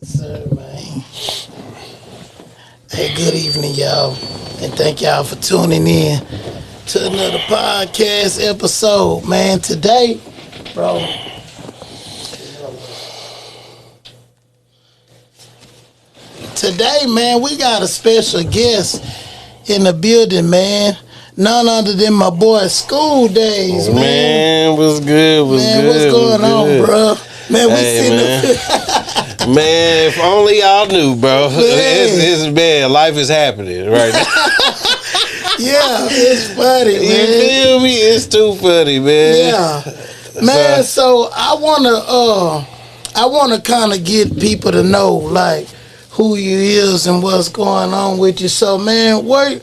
Sir, man. Hey, good evening, y'all. And thank y'all for tuning in to another podcast episode, man. Today, bro. Today, man, we got a special guest in the building, man. None other than my boy Skoo Days, man. Man, what's good? What's going on, bro? Man, we sitting up. Man, if only y'all knew, bro. It's bad. Life is happening right now. Yeah, it's funny, man. You feel me? It's too funny, man. Yeah, man. So I wanna kind of get people to know like who you is and what's going on with you. So, man, where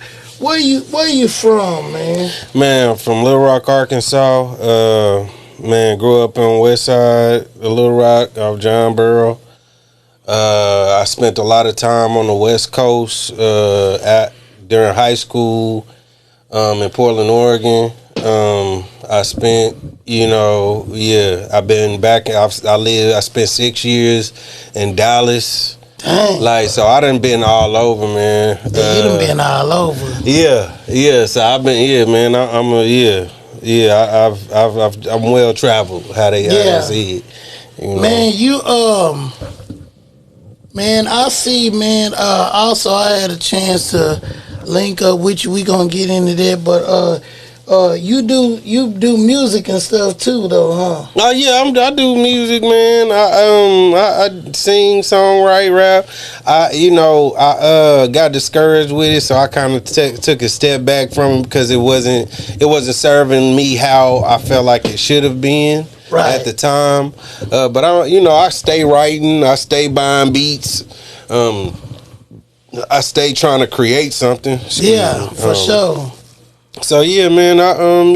you from, man? Man, I'm from Little Rock, Arkansas. Man, grew up on the west side of Little Rock, off John Burrow. I spent a lot of time on the West Coast during high school in Portland, Oregon. I spent, I've been back. I spent 6 years in Dallas. Dang. So I done been all over, man. Yeah, you done been all over. Yeah. So I've been, man. I'm well traveled. How they see it. Man, man, I see, man. Also, I had a chance to link up with you. We gonna get into that, but you do music and stuff too, though, huh? Oh yeah, I do music, man. I sing, songwrite, rap. I got discouraged with it, so I kind of took a step back from it because it wasn't serving me how I felt like it should have been at the time. But I stay writing, I stay buying beats. I stay trying to create something. For sure. So yeah, man, I'm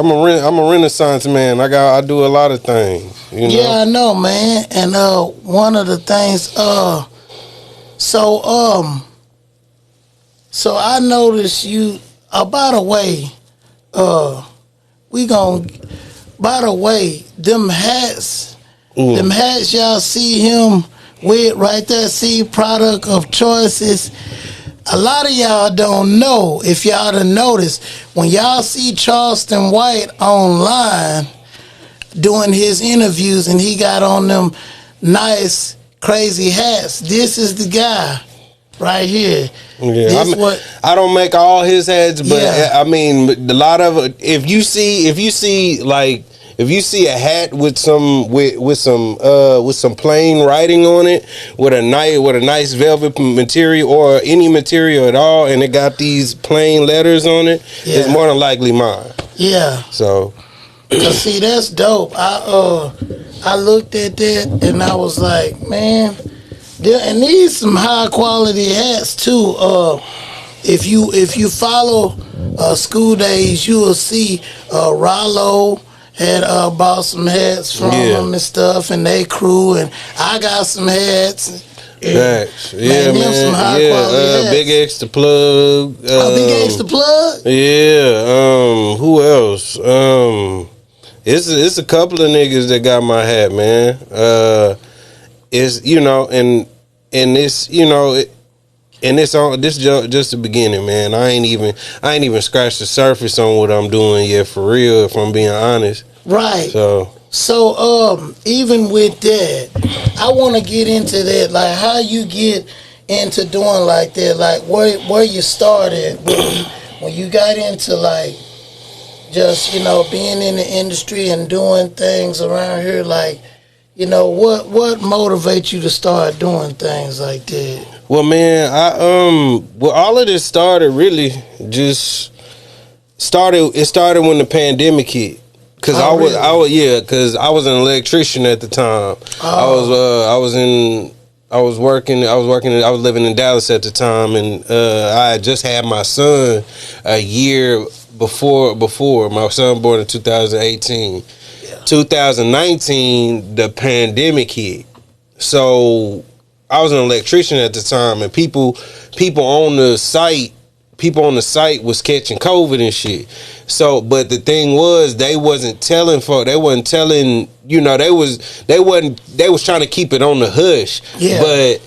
a Renaissance man. I do a lot of things. Yeah, I know, man. And one of the things, so I noticed you. By the way, them hats y'all see him with right there. See, product of choices. A lot of y'all don't know, if y'all done noticed, when y'all see Charleston White online doing his interviews and he got on them nice, crazy hats, this is the guy right here. Yeah, I don't make all his hats, but I mean, a lot of it, if you see a hat with some plain writing on it, with a nice velvet material or any material at all, and it got these plain letters on it, it's more than likely mine. Yeah. So, cause see, that's dope. I looked at that and I was like, man, and these some high quality hats too. If you follow Skoo Days, you will see Rollo had bought some hats from them and stuff, and they crew, and I got some hats. Thanks. Yeah, man. Some high quality hats. Big X the plug. Big X the plug. Yeah. Who else? It's a couple of niggas that got my hat, man. It's and it's and it's on this just the beginning, man. I ain't even scratched the surface on what I'm doing yet, for real, if I'm being honest. Right. So even with that, I want to get into that, like how you get into doing like that, like where you started when you got into like just being in the industry and doing things around here, like what motivates you to start doing things like that? Well, man, all of this started really just started. It started when the pandemic hit. Cause I was an electrician at the time. I was living in Dallas at the time, and I had just had my son a year before. My son born in 2018. 2019, the pandemic hit. So I was an electrician at the time, and people on the site people on the site was catching COVID and shit. So, but the thing was, they wasn't telling, they wasn't telling, you know, they was trying to keep it on the hush. Yeah. But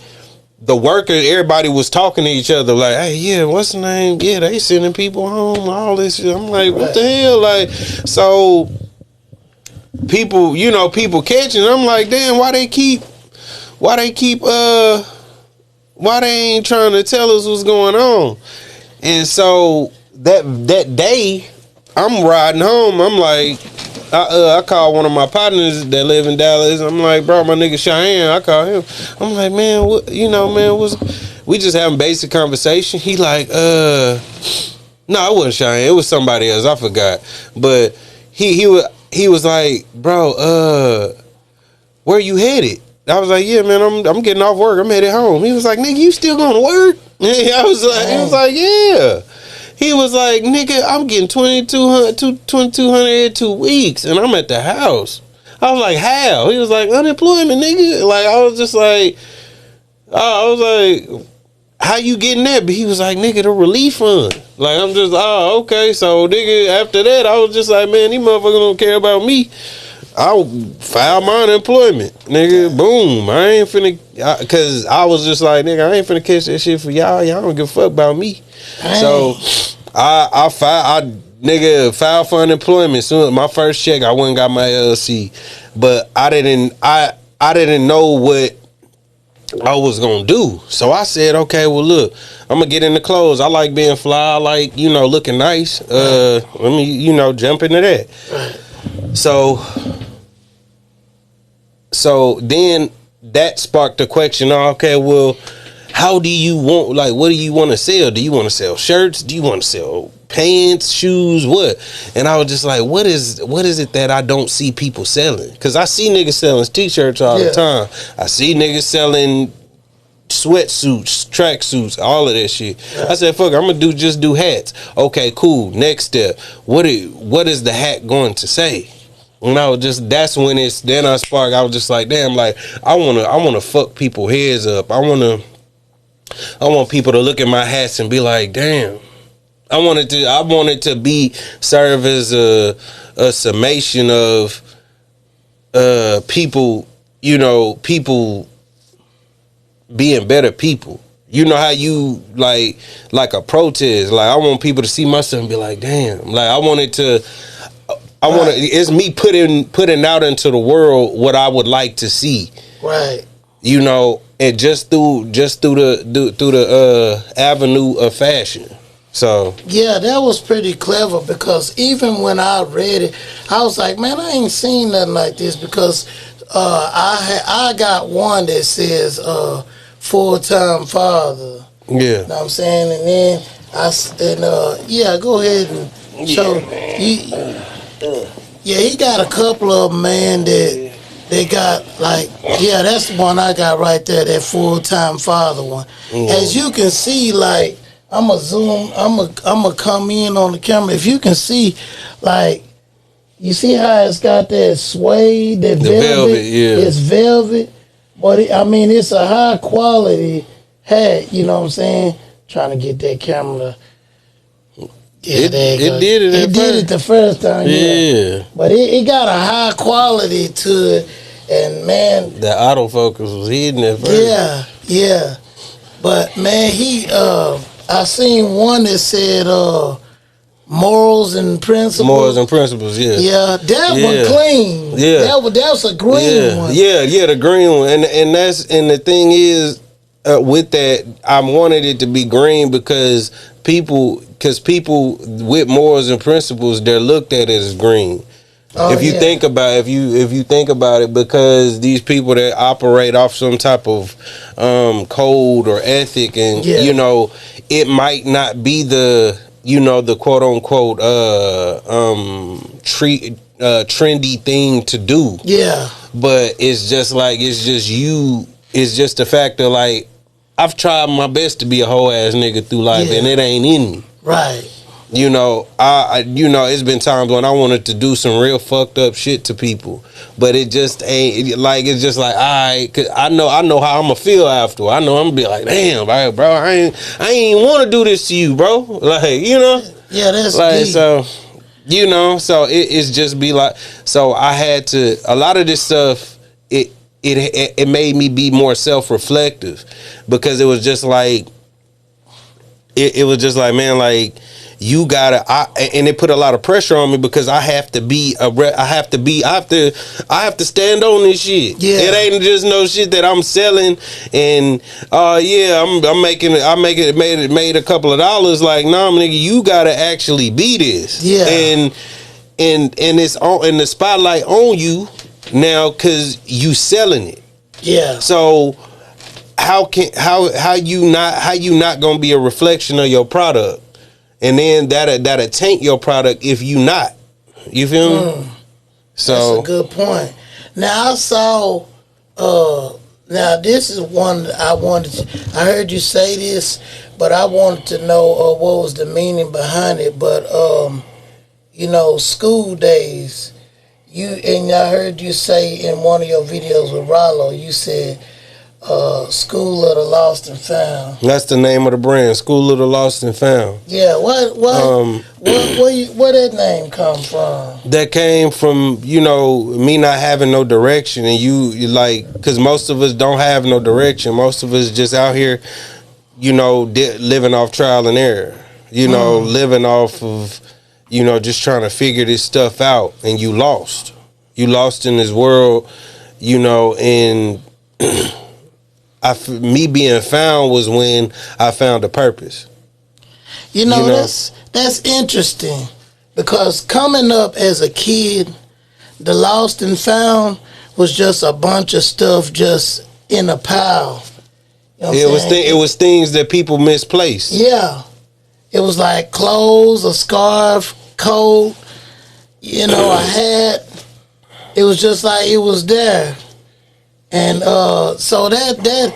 the workers, everybody was talking to each other like, hey, yeah, what's the name? Yeah, they sending people home, all this shit. I'm like, what the hell? Like, so people, you know, people catching. I'm like, damn, why they ain't trying to tell us what's going on? And so that day, I'm riding home. I'm like, I called one of my partners that live in Dallas. I'm like, bro, my nigga Cheyenne. I call him. I'm like, man, what, you know, man, we just having basic conversation. He like, no, it wasn't Cheyenne. It was somebody else. I forgot. But he was like, bro, where you headed? I was like, yeah, man, I'm getting off work. I'm headed home. He was like, nigga, you still going to work? He was like, yeah. He was like, nigga, I'm getting $2,200 in 2 weeks, and I'm at the house. I was like, how? He was like, unemployment, nigga. Like, I was like, how you getting that? But he was like, nigga, the relief fund. Like, I'm just, okay. So, nigga, after that, I was just like, man, these motherfuckers don't care about me. I'll file my unemployment, nigga. Boom. I ain't finna, cause I was just like, nigga, I ain't finna catch that shit for y'all. Y'all don't give a fuck about me. Hey. So I filed for unemployment. Soon my first check, I went and got my LLC, but I didn't know what I was gonna do. So I said, okay, well, look, I'm gonna get into clothes. I like being fly. I like, you know, looking nice. Let me, you know, jump into that. So then that sparked the question, okay, well, how do you want, like, what do you want to sell? Do you want to sell shirts? Do you want to sell pants, shoes, what? And I was just like, what is it that I don't see people selling? Because I see niggas selling t-shirts all the time. I see niggas selling sweatsuits, tracksuits, all of that shit. Yeah. I said, fuck it, I'm gonna just do hats. Okay, cool. Next step. What is the hat going to say? And I was just, that's when then I sparked. I was just like, damn, like, I wanna fuck people heads up. I want people to look at my hats and be like, damn. I want it to be serve as a summation of people, you know, people being better people. You know how you like a protest. Like, I want people to see myself and be like, damn. Like, it's me putting out into the world what I would like to see. Right. You know, and just through the avenue of fashion. So yeah, that was pretty clever, because even when I read it, I was like, man, I ain't seen nothing like this, because I got one that says full-time father. Yeah. You know what I'm saying? And then go ahead and show. He got a couple of them, man, that they got, like, that's the one I got right there, that full-time father one. Mm-hmm. As you can see, like, I'm going to zoom, I'm going to come in on the camera. If you can see, like, you see how it's got that suede, that velvet? It's velvet. But, it's a high-quality hat, you know what I'm saying? Trying to get that camera. Yeah, it did it the first time. Yeah. But it got a high quality to it, and man, the autofocus was hidden at first. Yeah. But man, I seen one that said morals and principles. Morals and principles, yeah. Yeah, that one clean. Yeah. That was a green one. Yeah, the green one. And the thing is, with that, I wanted it to be green because people with morals and principles, they're looked at as green. If you think about it, because these people that operate off some type of code or ethic, and you know, it might not be the, you know, the quote unquote trendy thing to do. Yeah. But it's just the fact that, like, I've tried my best to be a whole ass nigga through life, and it ain't in me. Right. You know, it's been times when I wanted to do some real fucked up shit to people, but it just ain't like, it's just like, cause I know how I'm gonna feel after. I know I'm gonna be like, damn, bro, I ain't want to do this to you, bro. Like, you know, yeah, that's like deep. so. You know, so it's just be like, so I had to, a lot of this stuff, it made me be more self-reflective, because it was just like, it was just like, man, like, you gotta, and it put a lot of pressure on me, because I have to stand on this shit. Yeah. It ain't just no shit that I'm selling and made a couple of dollars. Like, nah, nigga, you gotta actually be this. Yeah. And it's on, and the spotlight on you now, cause you selling it. Yeah. So how you not gonna be a reflection of your product? And then that'll taint your product if you not. You feel me? So that's a good point. Now I saw. Now this is one that I heard you say this, but I wanted to know what was the meaning behind it. But you know, school days. I heard you say in one of your videos with Rollo, you said. School of the Lost and Found. That's the name of the brand, School of the Lost and Found. Yeah, where that name come from? That came from, you know, me not having no direction, and you like, because most of us don't have no direction. Most of us just out here, you know, living off trial and error. You know, living off of, you know, just trying to figure this stuff out, and you lost. You lost in this world, you know, and me being found was when I found a purpose. You know? That's interesting, because coming up as a kid, the Lost and Found was just a bunch of stuff just in a pile. You know it was things that people misplaced. Yeah, it was like clothes, a scarf, coat, you know, a hat. It was just like it was there. And so that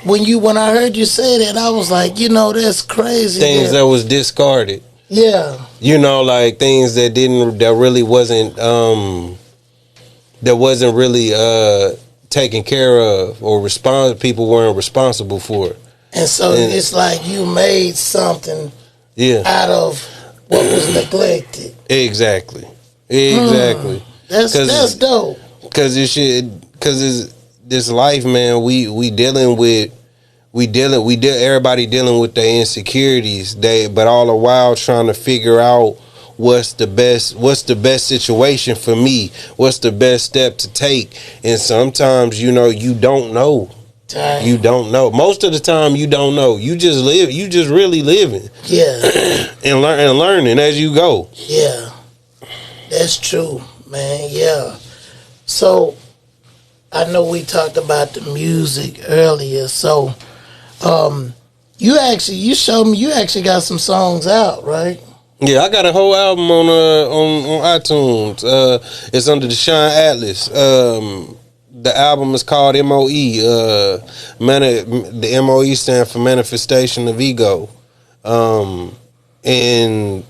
when I heard you say that, I was like, you know, that's crazy. Things that was discarded. Yeah. You know, like things that wasn't really taken care of, or people weren't responsible for it. And so it's like you made something out of what was neglected. Exactly. That's dope. Because this life, man, everybody dealing with their insecurities, but all the while trying to figure out what's the best situation for me, what's the best step to take. And sometimes, you know, you don't know. Dang. You don't know. Most of the time you don't know. You just really living. Yeah. and learning as you go. Yeah. That's true, man. Yeah. So I know we talked about the music earlier, so you showed me you actually got some songs out, right? Yeah, I got a whole album on iTunes. It's under the Shine Atlas. The album is called MOE. The MOE stands for Manifestation of Ego. And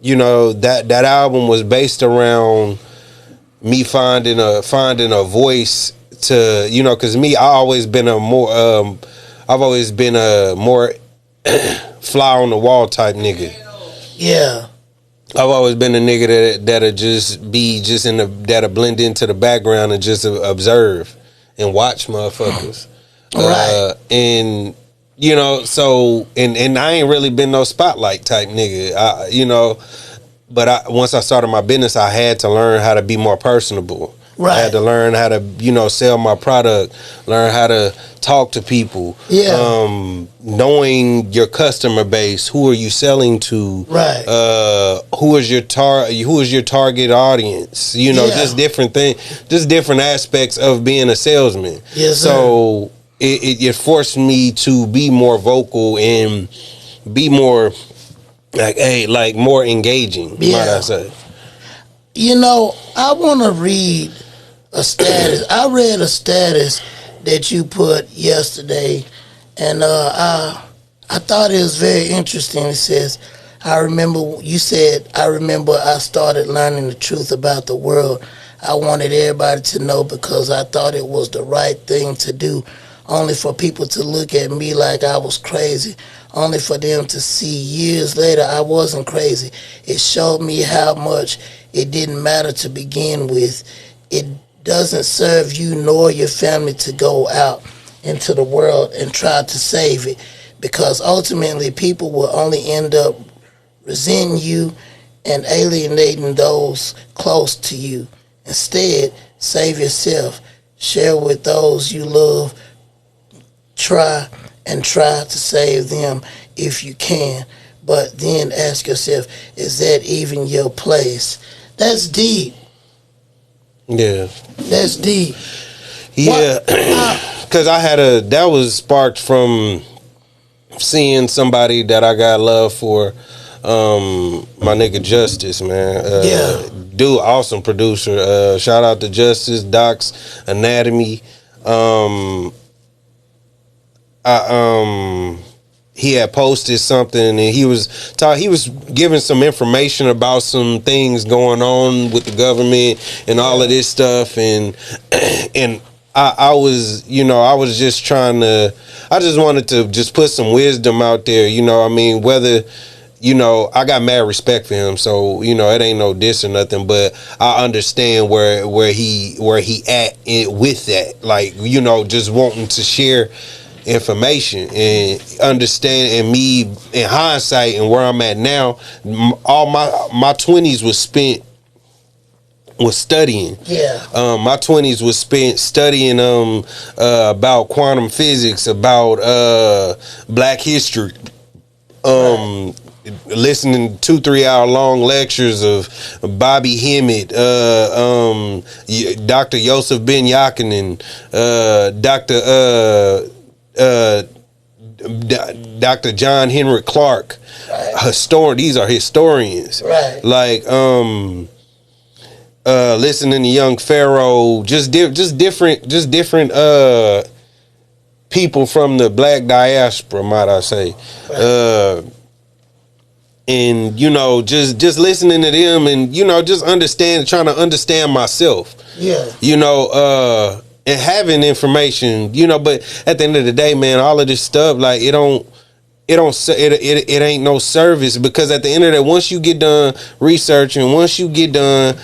you know, that album was based around me finding a voice to, you know, because me, I've always been a more fly on the wall type nigga. Yeah. I've always been a nigga that'll just be that'll blend into the background and just observe and watch motherfuckers. Right. And you know, so and I ain't really been no spotlight type nigga. You know, but once I started my business, I had to learn how to be more personable. Right. I had to learn how to, you know, sell my product, learn how to talk to people. Yeah. Knowing your customer base, who are you selling to? Right. Who is your target audience? You know, just different aspects of being a salesman. Yes, sir. So it forced me to be more vocal and be more more engaging, might I say. You know, I want to read a status. I read a status that you put yesterday, and I thought it was very interesting. It says, I remember you said, I remember I started learning the truth about the world. I wanted everybody to know because I thought it was the right thing to do, only for people to look at me like I was crazy, only for them to see years later I wasn't crazy. It showed me how much it didn't matter to begin with. It doesn't serve you nor your family to go out into the world and try to save it, because ultimately people will only end up resenting you and alienating those close to you. Instead, save yourself, share with those you love, try to save them if you can, but then ask yourself, is that even your place? That's deep. Yeah. That's deep. Yeah. Because that was sparked from seeing somebody that I got love for, my nigga Justice, man. Yeah. Dude, awesome producer. Shout out to Justice, Doc's Anatomy. He had posted something and he was giving some information about some things going on with the government and all of this stuff, and I was just I just wanted to just put some wisdom out there, I mean, whether, I got mad respect for him, so, it ain't no diss or nothing, but I understand where he at with that, like, just wanting to share information and understand, and me in hindsight and where I'm at now, all my 20s was spent studying. Yeah. My 20s was spent studying about quantum physics, about black history, listening to 2-3 hour long lectures of Bobby Hemmett, Dr. Yosef Ben Yakinen, Dr. John Henrik Clark, right. These are historians, right? Like listening to Young Pharaoh, just different people from the black diaspora, might I say, right. And just listening to them, and just trying to understand myself, yeah, and having information, but at the end of the day, man, all of this stuff, like, it ain't no service, because at the end of the day, once you get done researching, once you get done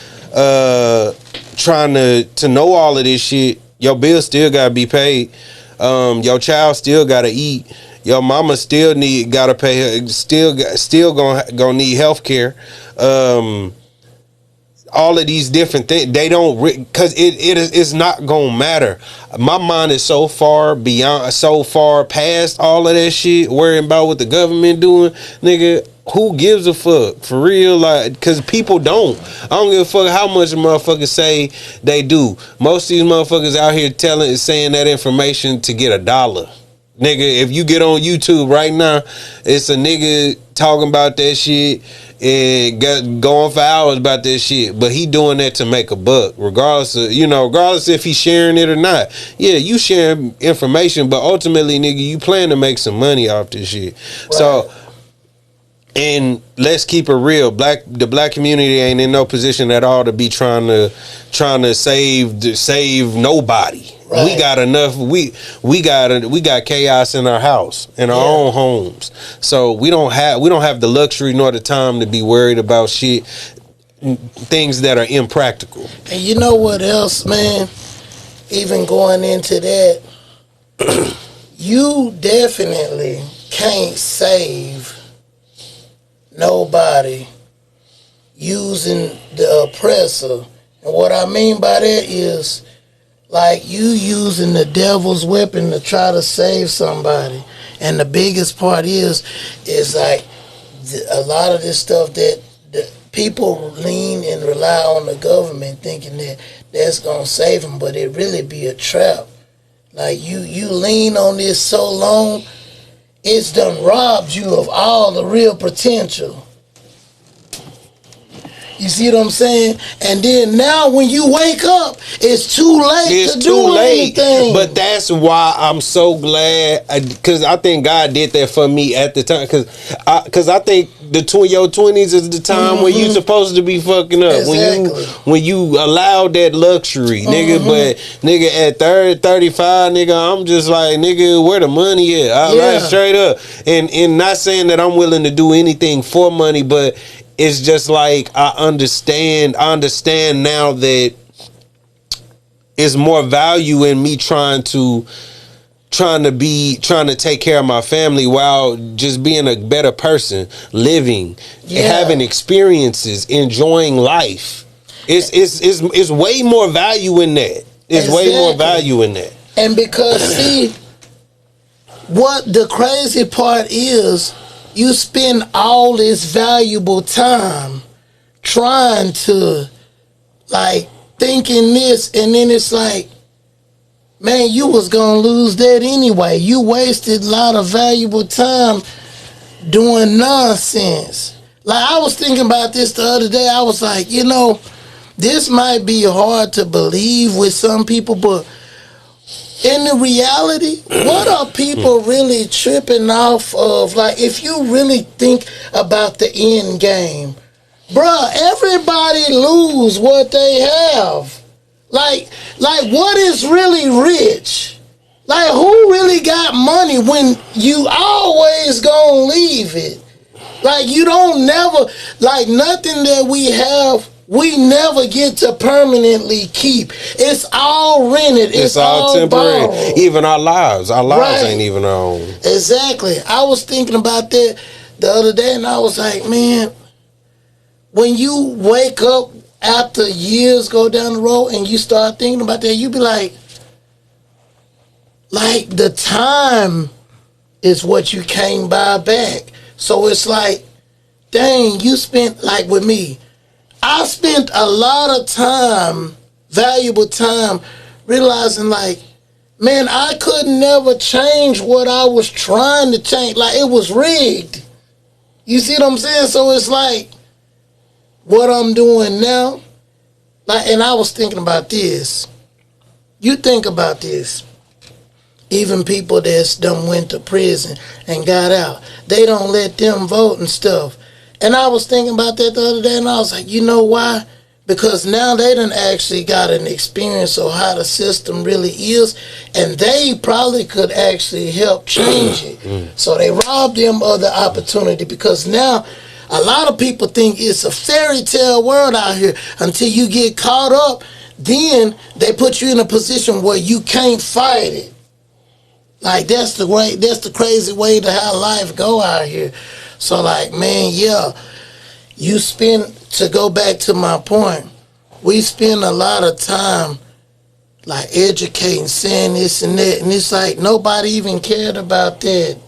trying to know all of this shit, your bills still gotta be paid, your child still gotta eat, your mama still gotta pay her, still gonna need health care, all of these different things, they don't, because it's not gonna matter. My mind is so far past all of that shit, worrying about what the government doing, nigga. Who gives a fuck, for real? Like, because people don't. I don't give a fuck how much motherfuckers say they do. Most of these motherfuckers out here saying that information to get $1. Nigga, if you get on YouTube right now, it's a nigga talking about that shit and going for hours about that shit, but he doing that to make a buck, regardless if he's sharing it or not. Yeah, you sharing information, but ultimately, nigga, you plan to make some money off this shit. Right. So, and let's keep it real. The black community ain't in no position at all to be trying to save nobody. Right. We got enough. We got chaos in our house, in our own homes. So we don't have the luxury nor the time to be worried about shit, things that are impractical. And you know what else, man? Even going into that, you definitely can't save nobody using the oppressor. And what I mean by that is, like, you using the devil's weapon to try to save somebody. And the biggest part is like a lot of this stuff that the people lean and rely on the government thinking that that's going to save them, but it really be a trap. Like, you lean on this so long, it's done robbed you of all the real potential. You see what I'm saying? And then now when you wake up, it's too late to do anything. But that's why I'm so glad, because I think God did that for me at the time. Because I think your 20s is the time when you supposed to be fucking up. Exactly. When you allow that luxury, nigga. But nigga at 30, 35, nigga, I'm just like, nigga, where the money at? Like, straight up. And not saying that I'm willing to do anything for money, but it's just like I understand now that it's more value in me trying to take care of my family while just being a better person, living, having experiences, enjoying life. It's way more value in that. It's way more value in that. And because see, what the crazy part is, you spend all this valuable time trying to, like, thinking this, and then it's like, man, you was gonna lose that anyway. You wasted a lot of valuable time doing nonsense. Like, I was thinking about this the other day. I was like, you know, this might be hard to believe with some people, but in the reality, what are people really tripping off of? Like, if you really think about the end game, bruh, everybody lose what they have. Like what is really rich? Like, who really got money when you always gonna leave it? Like, you don't never, like, nothing that we have, we never get to permanently keep. It's all rented. It's all temporary. Borrowed. Even our lives ain't even our own. Exactly. I was thinking about that the other day, and I was like, man, when you wake up after years go down the road and you start thinking about that, you be like the time is what you can't buy back. So it's like, dang, you spent, like with me, I spent a lot of time, valuable time, realizing like, man, I could never change what I was trying to change. Like, it was rigged. You see what I'm saying? So it's like, what I'm doing now, like, and I was thinking about this. You think about this. Even people that's done went to prison and got out, they don't let them vote and stuff. And I was thinking about that the other day, and I was like, you know why? Because now they done actually got an experience of how the system really is, and they probably could actually help change it. So they robbed them of the opportunity, because now a lot of people think it's a fairy tale world out here until you get caught up. Then they put you in a position where you can't fight it. Like, that's the crazy way to how life go out here. So, like, man, yeah, you spend, to go back to my point, we spend a lot of time, like, educating, saying this and that, and it's like nobody even cared about that.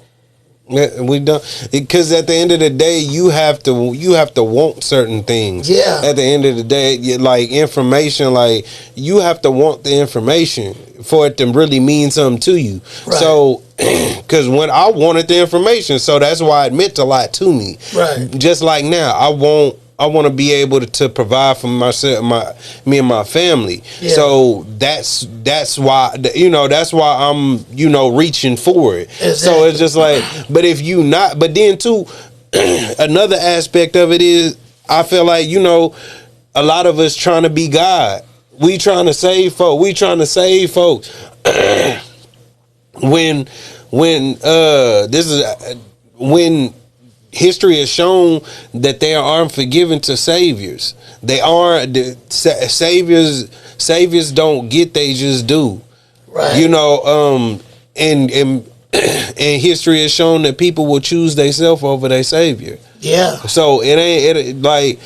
We don't, because at the end of the day, you have to want certain things. Yeah. At the end of the day, like, information, like, you have to want the information for it to really mean something to you. Right. So, because when I wanted the information, so that's why it meant a lot to me. Right. Just like now, I want to be able to provide for myself, me and my family. Yeah. So that's why, that's why I'm, reaching for it. Exactly. So it's just like, but if you not, but then too, another aspect of it is, I feel like, a lot of us trying to be God. We trying to save folks. when history has shown that they are unforgiving to saviors. They are saviors don't get, they just do. Right. And history has shown that people will choose themselves over their savior. Yeah. So everything,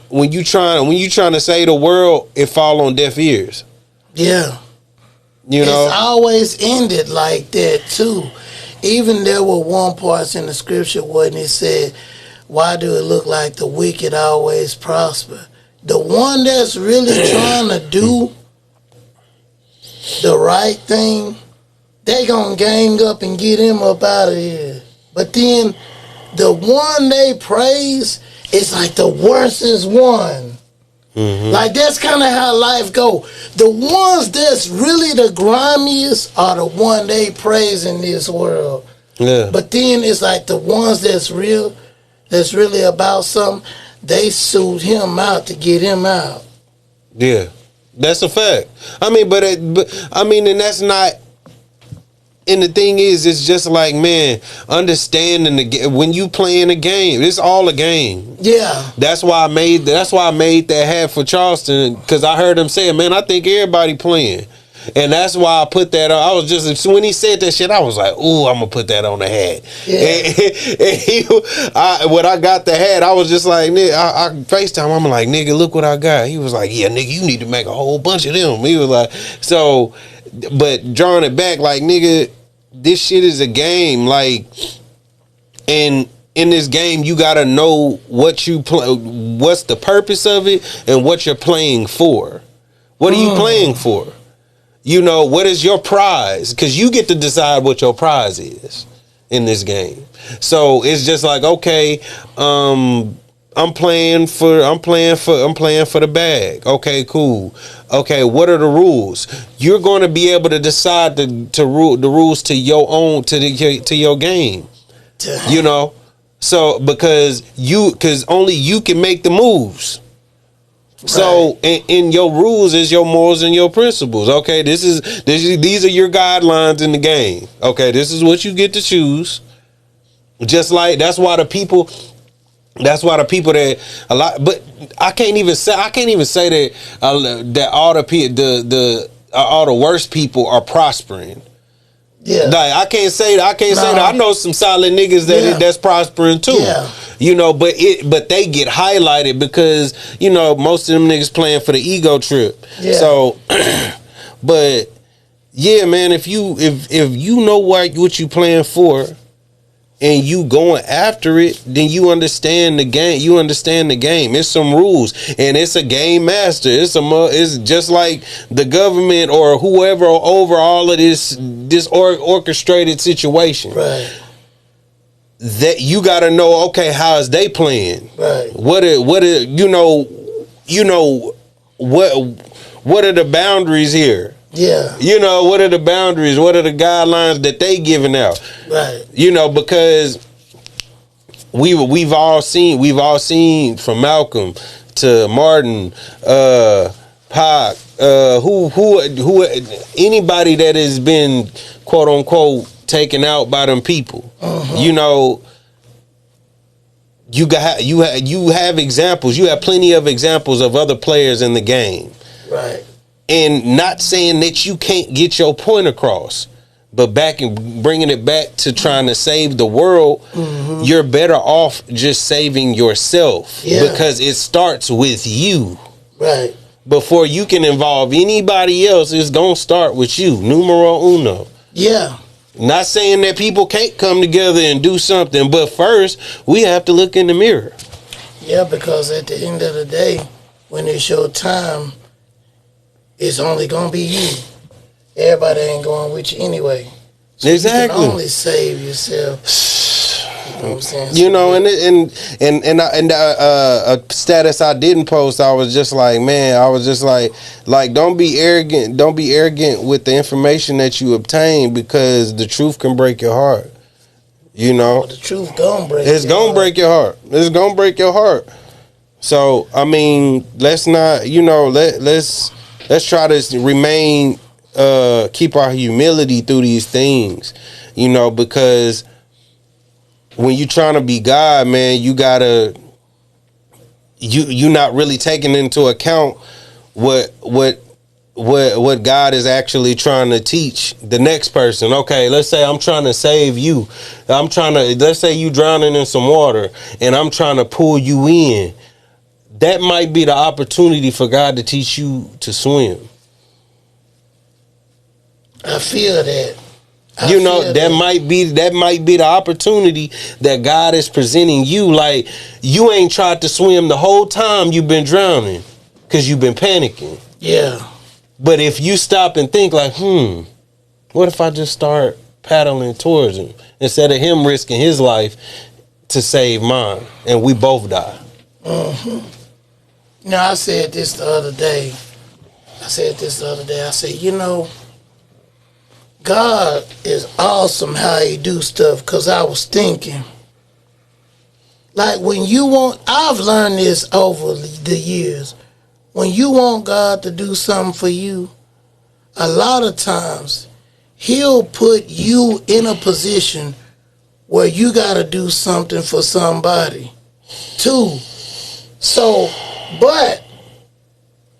when you trying to save the world, it fall on deaf ears. Yeah. It's always ended like that too. Even there were one parts in the scripture when it said, why do it look like the wicked always prosper? The one that's really trying to do the right thing, they gonna gang up and get him up out of here. But then the one they praise is like the worstest one. Mm-hmm. Like that's kind of how life go. The ones that's really the grimiest are the one they praise in this world. Yeah. But then it's like the ones that's really about something, they sued him out to get him out. Yeah, that's a fact. I mean, but and that's not. And the thing is, it's just like, man, understanding when you playing a game, it's all a game. Yeah. That's why I made that hat for Charleston, because I heard him say, man, I think everybody playing. And that's why I put that on. I was just, when he said that shit, I was like, ooh, I'm gonna put that on the hat. Yeah. When I got the hat, I was just like, nigga, I FaceTime, I'm like, nigga, look what I got. He was like, yeah, nigga, you need to make a whole bunch of them. He was like, so, but drawing it back, like, nigga, this shit is a game. Like, and in this game, you gotta know what you play, what's the purpose of it, and what you're playing for. What are you playing for? You know, what is your prize? Because you get to decide what your prize is in this game. So it's just like, okay, I'm playing for the bag. Okay, cool. Okay, what are the rules? You're going to be able to decide the rules to your own to your game. You know, so because only you can make the moves. Right. So in your rules is your morals and your principles. Okay, these are your guidelines in the game. Okay, this is what you get to choose. Just like that's why the people that a lot, but I can't even say that that all the worst people are prospering. Yeah, like I can't say that. I know some solid niggas that's prospering too. Yeah. You know, but they get highlighted because, you know, most of them niggas playing for the ego trip. Yeah. So, but yeah, man, if you know what you playing for, and you going after it, then you understand the game. It's some rules, and it's a game master. It's just like the government or whoever over all of this orchestrated situation. Right. That you got to know. Okay, how is they playing? Right. What are the boundaries here? Yeah. You know, what are the boundaries? What are the guidelines that they giving out? Right. You know, because we've all seen from Malcolm to Martin, Pac, who anybody that has been quote unquote taken out by them people. Uh-huh. You know, you have examples. You have plenty of examples of other players in the game. Right. And not saying that you can't get your point across, but bringing it back to trying to save the world, you're better off just saving yourself because it starts with you. Right. Before you can involve anybody else, it's going to start with you. Numero uno. Yeah. Not saying that people can't come together and do something, but first we have to look in the mirror. Yeah, because at the end of the day, when it's your time, it's only gonna be you. Everybody ain't going with you anyway. So exactly. You can only save yourself. You know what I'm saying? You know, and a status I didn't post, I was just like, don't be arrogant. Don't be arrogant with the information that you obtain, because the truth can break your heart. You know, the truth gonna break. It's gonna break your heart. It's gonna break your heart. So I mean, let's not. You know, Let's try to remain, keep our humility through these things, you know, because when you're trying to be God, man, you gotta, you're not really taking into account what God is actually trying to teach the next person. Okay, let's say I'm trying to save you. Let's say you drowning in some water and I'm trying to pull you in. That might be the opportunity for God to teach you to swim. I feel that. Might be the opportunity that God is presenting you. Like, you ain't tried to swim the whole time you've been drowning because you've been panicking. Yeah. But if you stop and think like, what if I just start paddling towards him instead of him risking his life to save mine, and we both die. Now, I said this the other day. I said, you know, God is awesome how he do stuff, because I was thinking, like when you want, I've learned this over the years, when you want God to do something for you, a lot of times he'll put you in a position where you got to do something for somebody too. So, but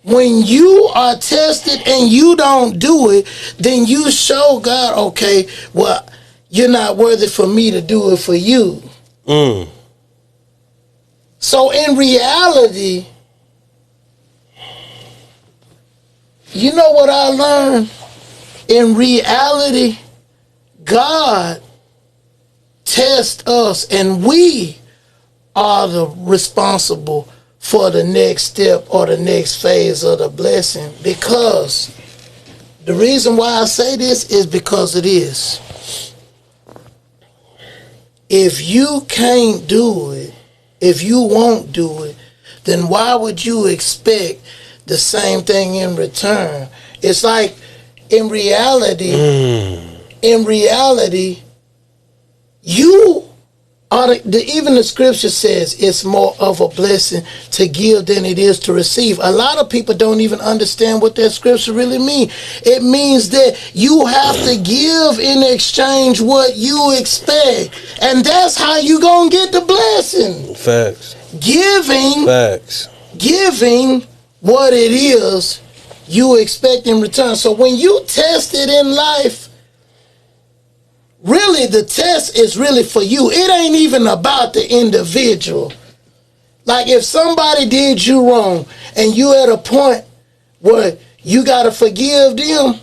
when you are tested and you don't do it, then you show God, okay, well, you're not worthy for me to do it for you. So in reality, you know what I learned? In reality, God tests us, and we are the responsible for the next step or the next phase of the blessing. Because the reason why I say this is because it is. If you can't do it, if you won't do it, then why would you expect the same thing in return? It's like in reality, you are even the scripture says it's more of a blessing to give than it is to receive. A lot of people don't even understand what that scripture really means. It means that you have to give in exchange what you expect, and that's how you gonna get the blessing. Facts. Giving what it is you expect in return. So when you test it in life, really the test is really for you. It ain't even about the individual. Like if somebody did you wrong and you at a point where you got to forgive them,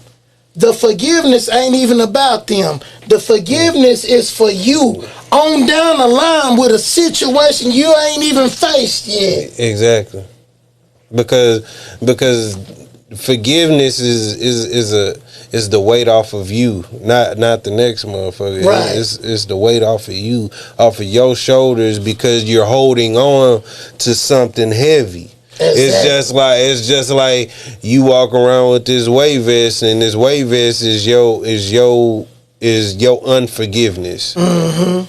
the forgiveness ain't even about them. The forgiveness is for you on down the line with a situation you ain't even faced yet. Exactly. Because forgiveness is the weight off of you, not the next motherfucker. Right. It's the weight off of you, off of your shoulders, because you're holding on to something heavy. Exactly. It's just like you walk around with this weight vest, and this weight vest is your unforgiveness. And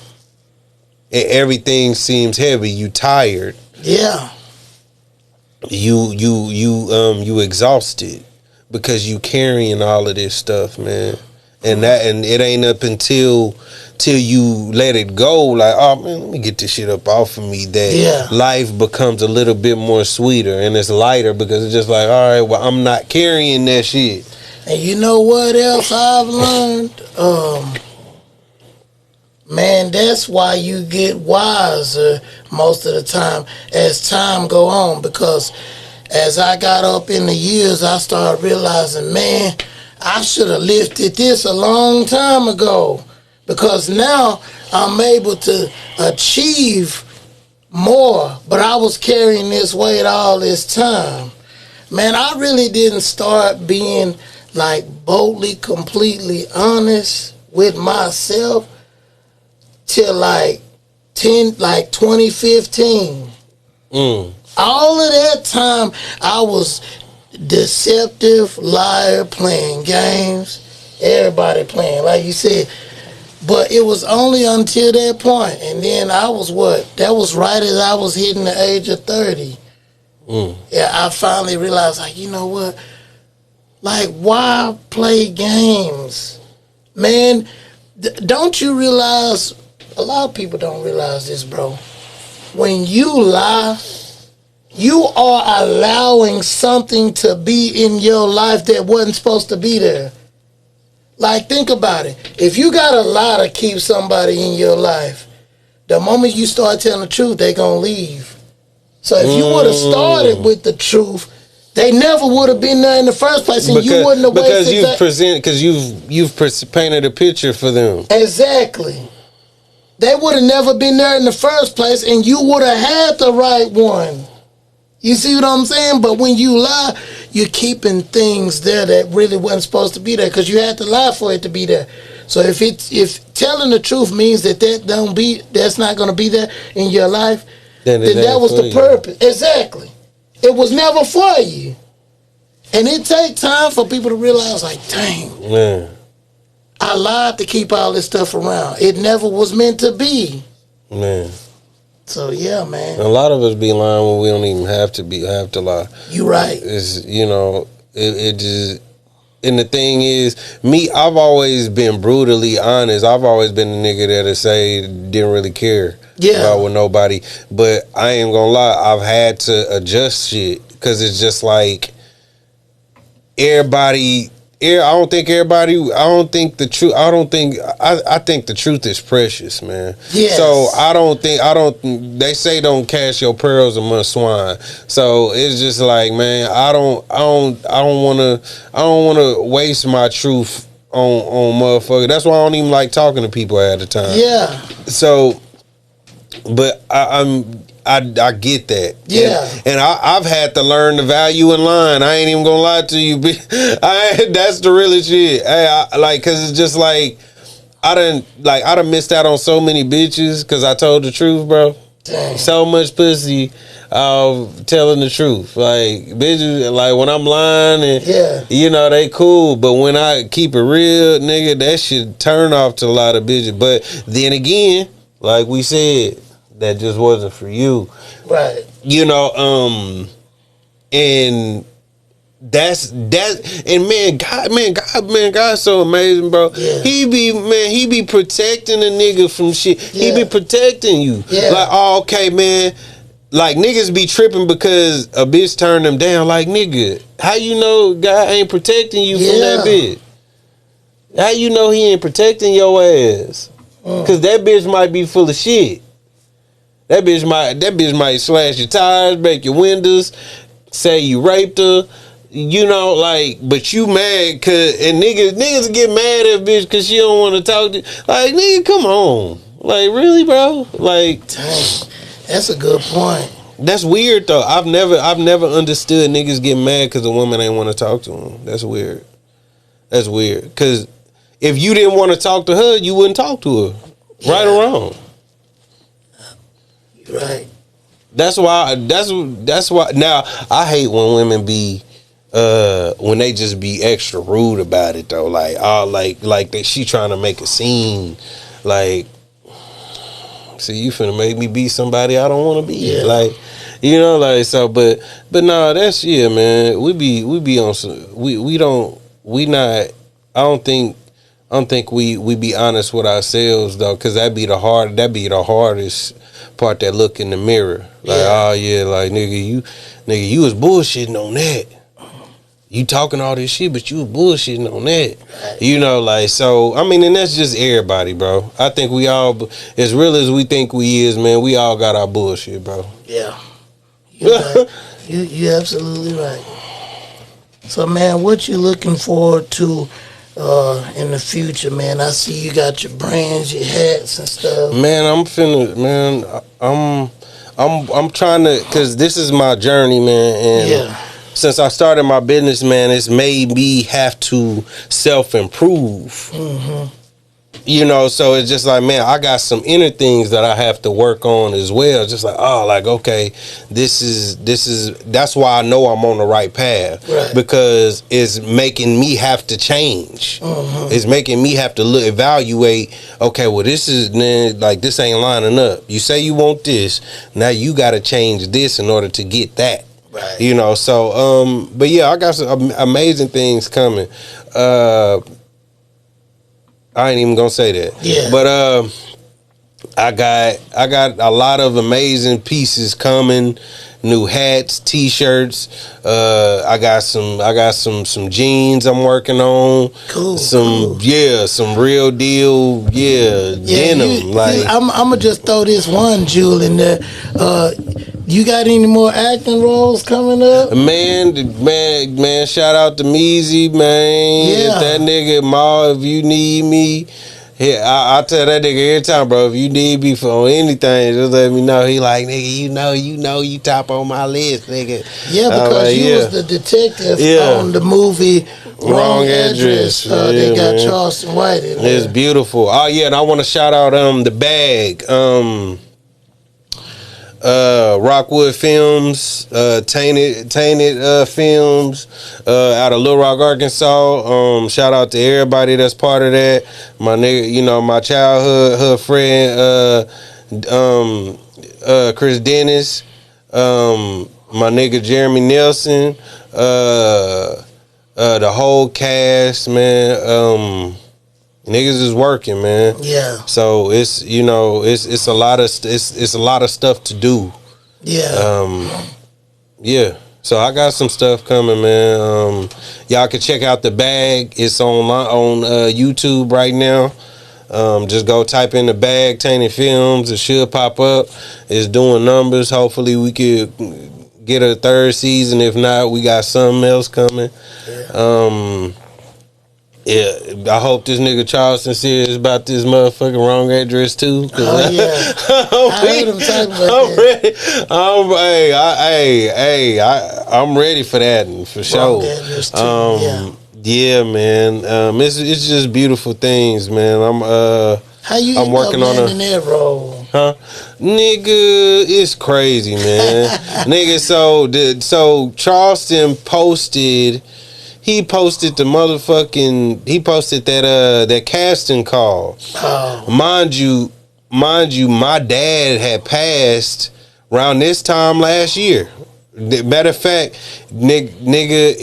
everything seems heavy. You tired. Yeah. You exhausted because you carrying all of this stuff, man. And it ain't up until you let it go, like, oh man, let me get this shit up off of me, that life becomes a little bit more sweeter and it's lighter, because it's just like, all right, well, I'm not carrying that shit. And you know what else I've learned? Man, that's why you get wiser most of the time as time go on, because as I got up in the years, I started realizing, man, I should have lifted this a long time ago, because now I'm able to achieve more, but I was carrying this weight all this time. Man, I really didn't start being like boldly, completely honest with myself till like 2015. All of that time I was deceptive, liar, playing games, everybody playing, like you said. But it was only until that point, and then I was that was right as I was hitting the age of 30. Yeah, I finally realized, like, you know what? Like, why play games? Man, don't you realize, a lot of people don't realize this, bro. When you lie, you are allowing something to be in your life that wasn't supposed to be there. Like, think about it. If you got a lie to keep somebody in your life, the moment you start telling the truth, they gonna leave. So if you would have started with the truth, they never would have been there in the first place, and you wouldn't have wasted because you've painted a picture for them. Exactly. They would have never been there in the first place, and you would have had the right one. You see what I'm saying? But when you lie, you're keeping things there that really wasn't supposed to be there, because you had to lie for it to be there. So if telling the truth means that's not going to be there in your life, then that was the purpose. Exactly. It was never for you. And it takes time for people to realize, like, dang, man, I lied to keep all this stuff around. It never was meant to be. Man. So yeah, man. A lot of us be lying when we don't even have to lie. You right. It's, you know, it just, and the thing is, I've always been brutally honest. I've always been the nigga that'll say didn't really care about with nobody. But I ain't gonna lie, I've had to adjust shit because it's just like everybody. I think the truth. I think the truth is precious, man. Yes. So they say don't cast your pearls among swine. So it's just like, man, I don't want to waste my truth on motherfucker. That's why I don't even like talking to people at the time. Yeah. So, but I get that. Yeah. And I've had to learn the value in lying. I ain't even gonna lie to you. That's the realest shit. Cause it's just like I done missed out on so many bitches cause I told the truth, bro. Dang. So much pussy telling the truth. Like bitches, like when I'm lying and you know they cool, but when I keep it real, nigga, that shit turn off to a lot of bitches. But then again, like we said, that just wasn't for you. Right. You know, and that's and God's so amazing, bro. Yeah. He be protecting a nigga from shit. Yeah. He be protecting you. Yeah. Like, oh, okay, man. Like niggas be tripping because a bitch turned them down. Like, nigga, how you know God ain't protecting you from that bitch? How you know he ain't protecting your ass? Cause that bitch might be full of shit. That bitch might slash your tires, break your windows, say you raped her, you know, like, but you mad and niggas get mad at bitch cause she don't want to talk to you. Like, nigga, come on. Like, really, bro? Like, dang, that's a good point. That's weird though. I've never understood niggas get mad cause a woman ain't want to talk to them. That's weird. Cause if you didn't want to talk to her, you wouldn't talk to her. Right or wrong. Right. That's why. Now I hate when women be when they just be extra rude about it though. Like that she trying to make a scene. Like, see, you finna make me be somebody I don't want to be. Yeah. Like, you know, like so. But nah, that's man. We be on some. We don't. We not. I don't think we be honest with ourselves though, because that'd be the hardest part, that look in the mirror. Like, oh yeah, like nigga, you was bullshitting on that. You talking all this shit, but you was bullshitting on that. You know, like, so I mean, and that's just everybody, bro. I think we all, as real as we think we is, man, we all got our bullshit, bro. Yeah. You're right. You're absolutely right. So man, what you looking forward to in the future, man? I see you got your brands, your hats and stuff. Man, I'm trying to, cause this is my journey, man, and since I started my business, man, it's made me have to self-improve. Mm-hmm. You know, so it's just like, man, I got some inner things that I have to work on as well. Just like, oh, like, okay, that's why I know I'm on the right path. Right. Because it's making me have to change. Mm-hmm. It's making me have to evaluate, okay, well, this ain't lining up. You say you want this, now you got to change this in order to get that. Right. You know, so, but yeah, I got some amazing things coming. I ain't even gonna say that. Yeah. But I got a lot of amazing pieces coming. New hats, t-shirts. I got some jeans I'm working on. Cool. Some real deal. Denim. I'm gonna just throw this one jewel in there. You got any more acting roles coming up? Man, shout out to Meezy, man. Yeah. That nigga Ma, if you need me. Yeah, I tell that nigga every time, bro, if you need me for anything, just let me know. He like, nigga, you know you top on my list, nigga. Yeah, because you was the detective on the movie Wrong address. They got man. Charleston White in there. It's beautiful. Oh yeah, and I want to shout out the bag. Rockwood Films, Tainted Films, out of Little Rock, Arkansas. Shout out to everybody that's part of that. My nigga, my childhood friend, Chris Dennis, my nigga Jeremy Nelson, the whole cast, man. Niggas is working, man. Yeah. So it's it's a lot of stuff to do. Yeah. Yeah. So I got some stuff coming, man. Y'all can check out The Bag. It's on YouTube right now. Just go type in The Bag, Tainted Films. It should pop up. It's doing numbers. Hopefully we could get a third season. If not, we got something else coming. Yeah. Yeah, I hope this nigga Charleston serious about this motherfucking wrong address too. Oh yeah, I heard him talking about that. I'm ready for that for sure. Yeah, man. It's just beautiful things, man. I'm working on that role. Huh? Nigga, it's crazy, man. Nigga, so Charleston posted. He posted that casting call. Oh. Mind you, my dad had passed around this time last year. Matter of fact, nigga,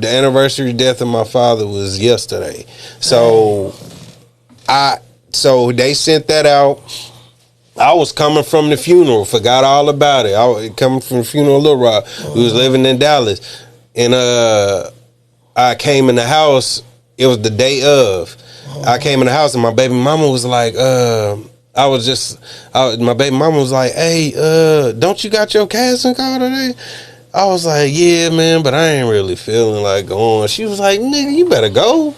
the anniversary death of my father was yesterday. So they sent that out. I was coming from the funeral, forgot all about it. I was coming from the funeral in Little Rock. We was living in Dallas. And I came in the house. It was the day of. I came in the house and my baby mama was like, my baby mama was like, hey, don't you got your casting call today? I was like, yeah, man, but I ain't really feeling like going. She was like, nigga, you better go.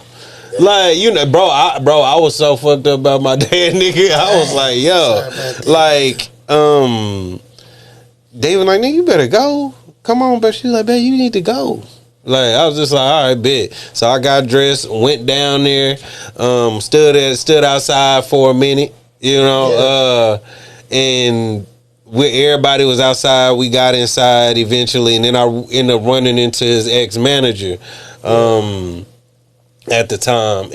Like, bro, I was so fucked up about my dad, nigga. I was like, yo, like, they were like, nigga, you better go. Come on, but she's like, babe, you need to go. Like, I was just like, all right, bet. So I got dressed, went down there, stood outside for a minute, and everybody was outside. We got inside eventually, and then I ended up running into his ex-manager at the time,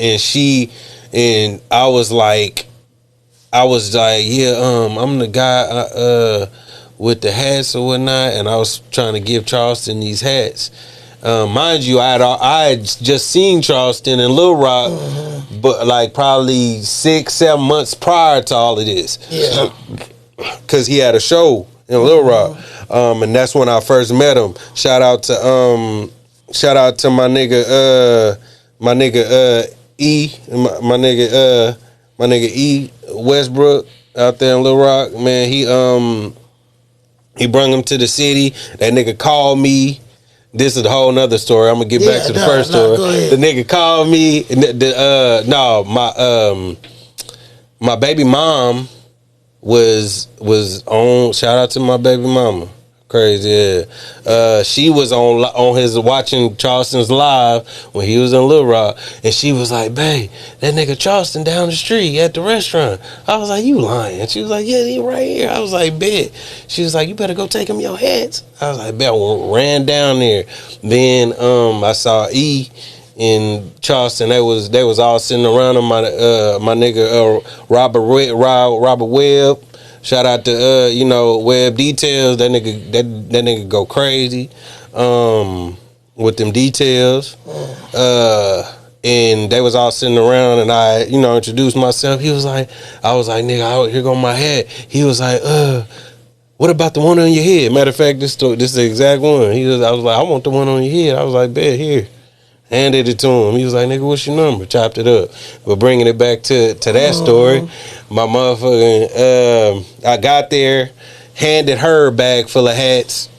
and I was like, yeah, I'm the guy with the hats or whatnot, and I was trying to give Charleston these hats. Mind you, I had just seen Charleston in Little Rock, but like probably 6-7 months prior to all of this. Yeah, because he had a show in Little Rock, and that's when I first met him. Shout out to my nigga E, my nigga E Westbrook out there in Little Rock. Man, he brung him to the city. That nigga called me. This is a whole nother story. I'm gonna get back to the first story. The nigga called me. My baby mom was on. Shout out to my baby mama. Crazy, yeah. She was on his watching Charleston's live when he was in Little Rock, and she was like, "Babe, that nigga Charleston down the street at the restaurant." I was like, "You lying?" She was like, "Yeah, he right here." I was like, "Bet." She was like, "You better go take him your hats." I was like, "Bet." I ran down there. Then I saw E in Charleston. They was all sitting around him. My nigga Robert Webb. Shout out to Web Details. That nigga go crazy with them details. And they was all sitting around, and I introduced myself. I was like, nigga, here go my hat. He was like, what about the one on your head? Matter of fact, this is the exact one. I was like, I want the one on your head. I was like, bet, here. Handed it to him. He was like, nigga, what's your number? Chopped it up. But bringing it back to that story, my motherfucking, I got there, handed her a bag full of hats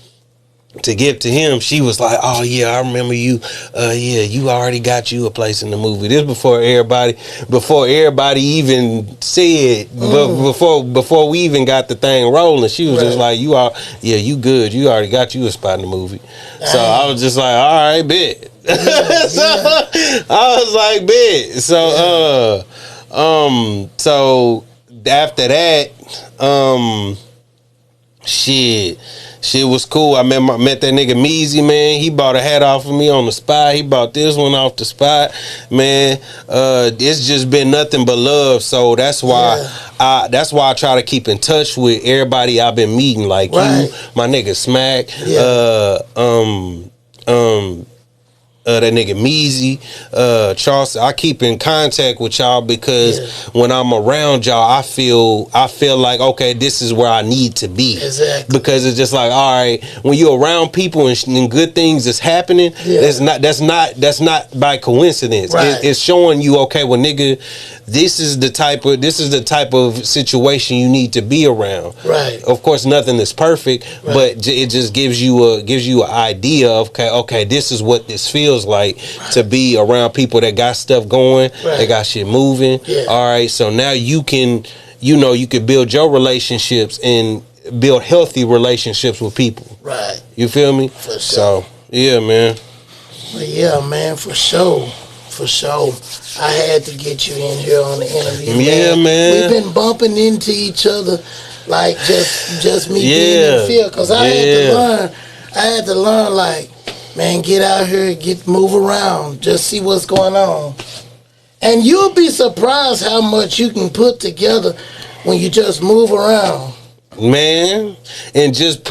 to give to him. She was like, oh yeah, I remember you. Yeah, you already got you a place in the movie. This before everybody even said, before we even got the thing rolling. She was just like, you good. You already got you a spot in the movie. So I was just like, all right, bet. I was like, bet. So after that, shit was cool. I met that nigga Meezy, man. He bought a hat off of me on the spot. He bought this one off the spot, man. It's just been nothing but love. So that's why I try to keep in touch with everybody I've been meeting, like you, my nigga Smack, that nigga Meezy, Charleston. I keep in contact with y'all because when I'm around y'all, I feel like, okay, this is where I need to be. Exactly. Because it's just like, all right, when you're around people and good things is happening, that's not by coincidence. Right. It's showing you, okay, well, nigga, this is the type of situation you need to be around. Right. Of course, nothing is perfect, but it just gives you an idea of, okay, this is what this feels like to be around people that got stuff going, they got shit moving. All right, so now you can build your relationships and build healthy relationships with people. Right. You feel me? For sure. So yeah, man. Well, yeah, man, for sure. For sure. I had to get you in here on the interview. Yeah, man. We've been bumping into each other like just me being in the field. Because I had to learn like, man, get out here, move around, just see what's going on. And you'll be surprised how much you can put together when you just move around. Man, and just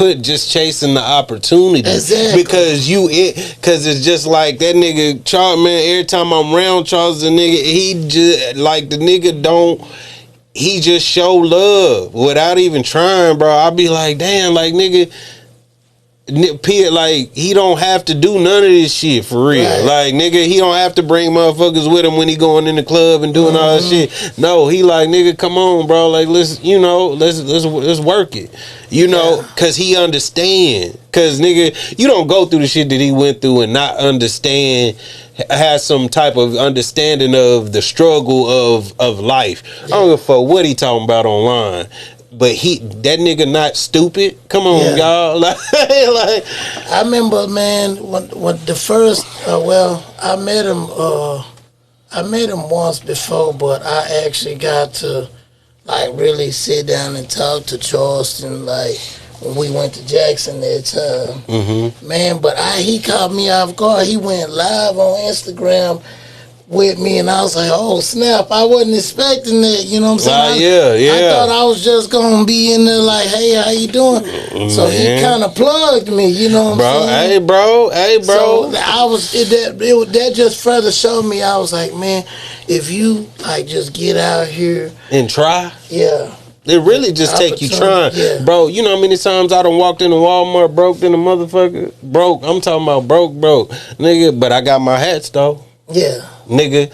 chasing the opportunity. Exactly. Because it's just like that nigga Charles, man, every time I'm around Charles, the nigga, he just show love without even trying, bro. I be like, damn, like nigga, like he don't have to do none of this shit for real. Right. Like nigga, he don't have to bring motherfuckers with him when he going in the club and doing all that shit. No, he like, nigga, come on, bro. Like let's work it. Cause he understand. Cause nigga, you don't go through the shit that he went through and not understand, has some type of understanding of the struggle of life. I don't give a fuck what he talking about online. But that nigga not stupid. Come on, y'all. Like, I remember, man, when the first, I met him once before, but I actually got to like really sit down and talk to Charleston, like when we went to Jackson that time. Mm-hmm. Man, but he caught me off guard. He went live on Instagram with me, and I was like, oh snap, I wasn't expecting that, you know what I'm saying? I thought I was just gonna be in there like, hey, how you doing? So he kind of plugged me, you know what I'm saying? Hey bro. So that just further showed me, I was like, man, if you like just get out here and try, it really just take you trying, bro. You know how many times I done walked into Walmart broke than a motherfucker? Broke, I'm talking about broke, nigga, but I got my hats though. Yeah. Nigga,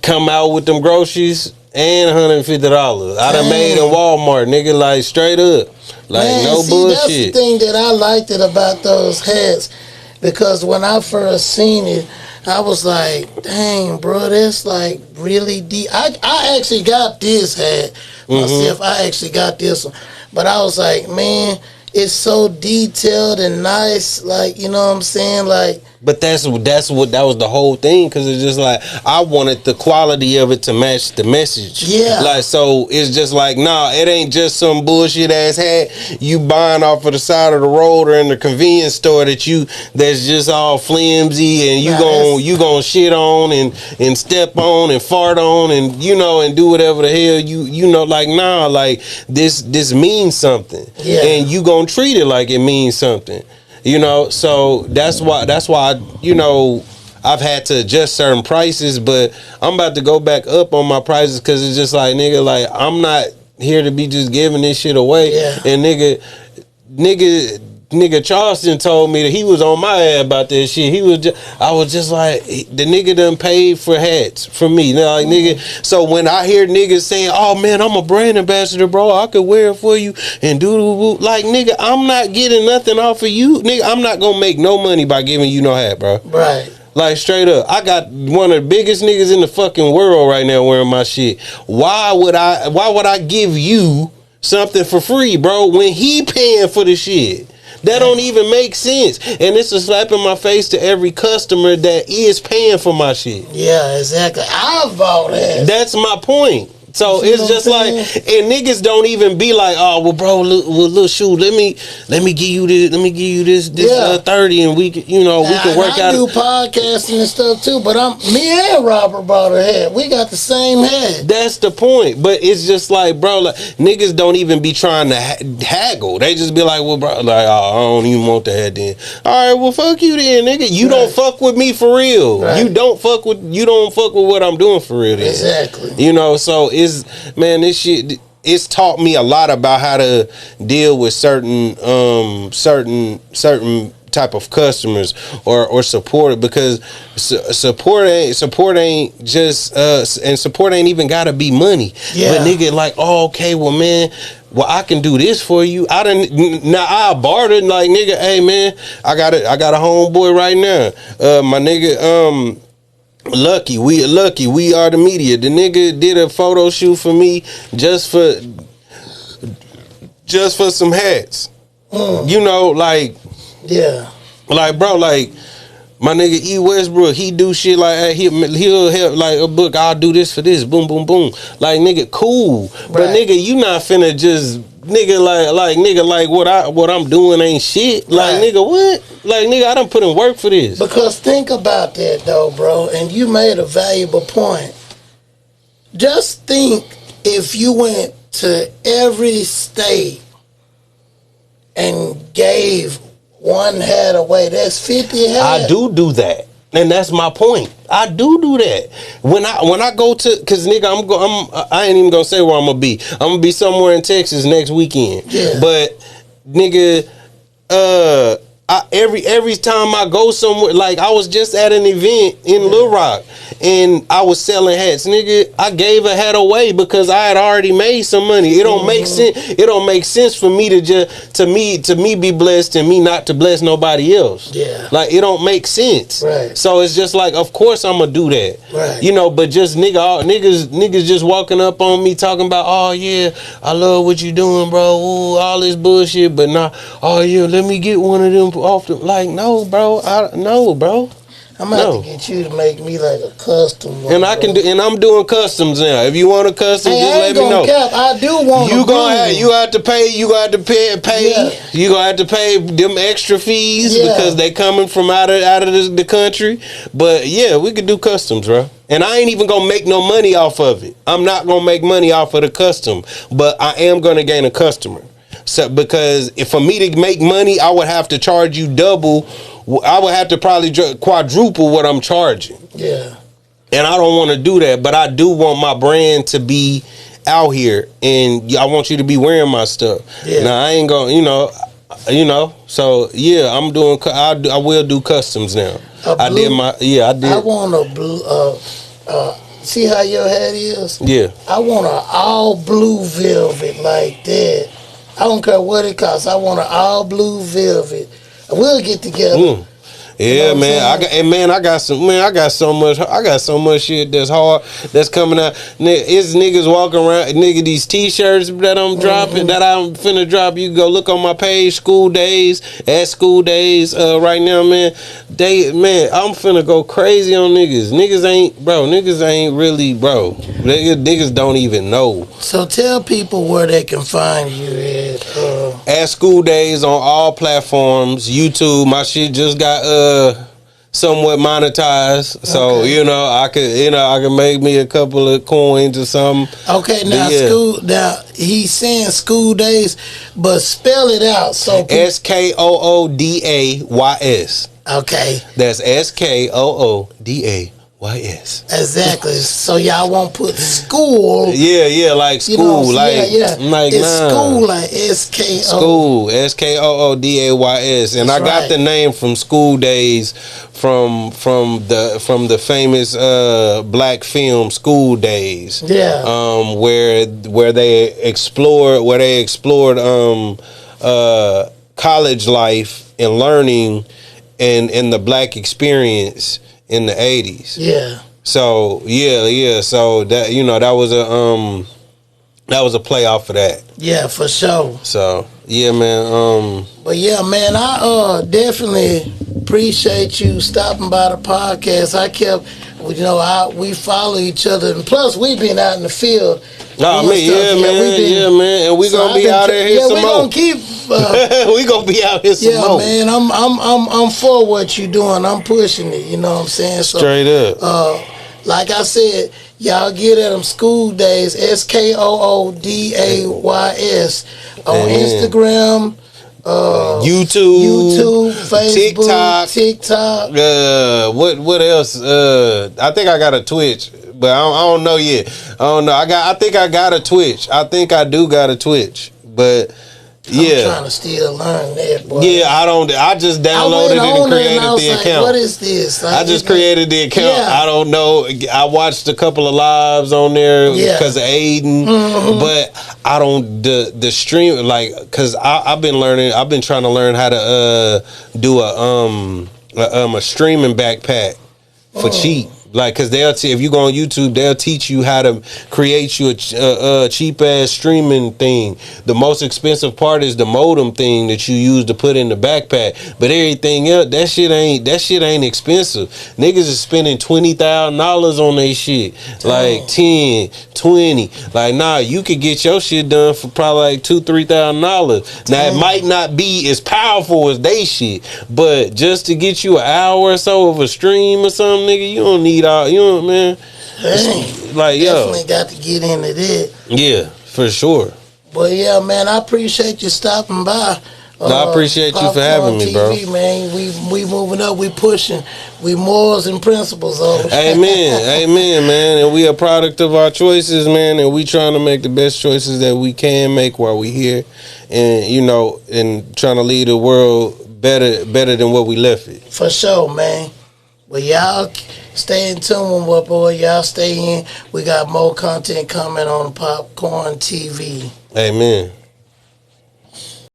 come out with them groceries and $150. I done made in Walmart, nigga, like straight up. Like, man, no bullshit. That's the thing that I liked about those hats, because when I first seen it, I was like, dang, bro, that's like really deep. I actually got this hat myself. I actually got this one. But I was like, man, it's so detailed and nice, like, you know what I'm saying? Like, but that was the whole thing, because it's just like I wanted the quality of it to match the message. Yeah. Like, so it's just like, nah, it ain't just some bullshit ass hat you buying off of the side of the road or in the convenience store that's just all flimsy and you gonna shit on and step on and fart on and and do whatever the hell you like, nah, like this means something. Yeah. And you gonna treat it like it means something. So that's why I've had to adjust certain prices, but I'm about to go back up on my prices, because it's just like, nigga, like, I'm not here to be just giving this shit away. Yeah. And nigga Charleston told me that he was on my ass about this shit. I was just like, the nigga done paid for hats for me. Like, nigga, so when I hear niggas saying, oh man, I'm a brand ambassador, bro, I could wear it for you and like, nigga, I'm not getting nothing off of you. Nigga, I'm not gonna make no money by giving you no hat, bro. Right. Like, straight up, I got one of the biggest niggas in the fucking world right now wearing my shit. Why would I give you something for free, bro, when he paying for the shit? That don't even make sense. And it's a slap in my face to every customer that is paying for my shit. Yeah, exactly. I bought it. That's my point. So it's just like, and niggas don't even be like, oh well, bro, little shoot, let me give you this 30, and we can, we can work out. I do podcasting and stuff too, but me and Robert bought a hat. We got the same hat. That's the point. But it's just like, bro, like niggas don't even be trying to haggle. They just be like, well, bro, like, oh, I don't even want the hat then. All right, well, fuck you then, nigga. You don't fuck with me for real. Right. You don't fuck with what I'm doing for real then. Exactly. So this shit, it's taught me a lot about how to deal with certain type of customers or support, because support ain't just and support ain't even gotta be money. But nigga, like, oh, okay, well, man, well, I can do this for you. I bartered, like, nigga, hey man, I got a homeboy right now, my nigga, Lucky, we are the media. The nigga did a photo shoot for me just for some hats. Like bro, like my nigga E Westbrook, he do shit like he'll help, like a book. I'll do this for this. Boom, boom, boom. Like nigga, cool. Right. But nigga, you not finna just like what I'm doing ain't shit. Like nigga, what? Like nigga, I done put in work for this. Because think about that though, bro, and you made a valuable point. Just think if you went to every state and gave one hat away, that's 50 hats. I do that. And that's my point. I do that. When I go to, cause nigga, I ain't even gonna say where I'm gonna be. I'm gonna be somewhere in Texas next weekend. Yeah. But nigga, every time I go somewhere, like I was just at an event in Little Rock and I was selling hats, nigga. I gave a hat away because I had already made some money. It don't make sense. It don't make sense for me to me be blessed and me not to bless nobody else. Yeah, like it don't make sense. Right. So it's just like, of course I'm gonna do that. Right. But just niggas just walking up on me talking about, oh yeah, I love what you doing, bro. Ooh, all this bullshit, but nah. Oh yeah, let me get one of them off the, like, no, bro. Bro. I'm gonna have to get you to make me like a custom one. And I can do, and I'm doing customs now. If you want a custom, just let me know. I do want. You have to pay. You got to pay. Yeah. You gonna have to pay them extra fees because they coming from out of the country. But yeah, we could do customs, bro. And I ain't even gonna make no money off of it. I'm not gonna make money off of the custom, but I am gonna gain a customer. So because if for me to make money, I would have to charge you double. I would have to probably quadruple what I'm charging. Yeah. And I don't want to do that, but I do want my brand to be out here, and I want you to be wearing my stuff. Yeah. Now I ain't gonna, So yeah, I'm doing. I will do customs now. I did. I want a blue. See how your hat is? Yeah. I want an all blue velvet like that. I don't care what it costs. I want an all blue velvet. We'll get together. Yeah, man. I got so much shit that's hard that's coming out. It's niggas walking around, these t-shirts that I'm dropping, that I'm finna drop. You can go look on my page, Skoo Days right now, man. I'm finna go crazy on niggas. Niggas ain't really, bro. Niggas don't even know. So tell people where they can find you at Skoo Days on all platforms. YouTube, my shit just got somewhat monetized, so I can make me a couple of coins or something. Okay, now Skoo. Now he's saying Skoo Days, but spell it out. So SKOODAYS. Okay, that's SKOODAYS. Exactly. So y'all won't put school. Yeah, like school, like it's school, like Skoo, SKOODAYS, and I got the name from Skoo Days, from the famous black film Skoo Days. Yeah. Where they explored college life and learning and the black experience in the 80s. Yeah. So yeah. So that that was That was a play off of that. Yeah, for sure. So yeah, man. But yeah, man, I definitely appreciate you stopping by the podcast. I kept, we follow each other, and plus we been out in the field. Oh man, yeah, man, and we gonna be out here some more. Gonna keep. We gonna be out here some more. Yeah, man, I'm for what you doing. I'm pushing it. You know what I'm saying? So, straight up. Like I said, y'all get at them Skoo days, SKOODAYS on Instagram, YouTube, Facebook, TikTok. What else? I think I got a Twitch, but I don't know yet. I don't know. I think I got a Twitch. I think I do got a Twitch, but. Yeah, I'm trying to still learn that, boy. Yeah, I just downloaded it and created the account. What is this? I just created the account. Yeah. I don't know. I watched a couple of lives on there because of Aiden, but I don't the stream because I've been learning. I've been trying to learn how to do a streaming backpack for cheap. Like, cause if you go on YouTube, they'll teach you how to create you a cheap ass streaming thing. The most expensive part is the modem thing that you use to put in the backpack. But everything else, that shit ain't expensive. Niggas is spending $20,000 on their shit. Like 10, 20. Like, nah, you could get your shit done for probably like $2,000-$3,000. Now it might not be as powerful as they shit, but just to get you an hour or so of a stream or something, nigga, you don't need all, you know what, man? Like, definitely got to get into that. Yeah, for sure. But yeah, man, I appreciate you stopping by. I appreciate you for having me, bro. Man, we moving up, we pushing, we morals and principles over. Amen, man. And we a product of our choices, man. And we trying to make the best choices that we can make while we here, and and trying to lead the world better than what we left it. For sure, man. Well, y'all stay in tune with what, boy. Y'all stay in. We got more content coming on Popcorn TV. Amen.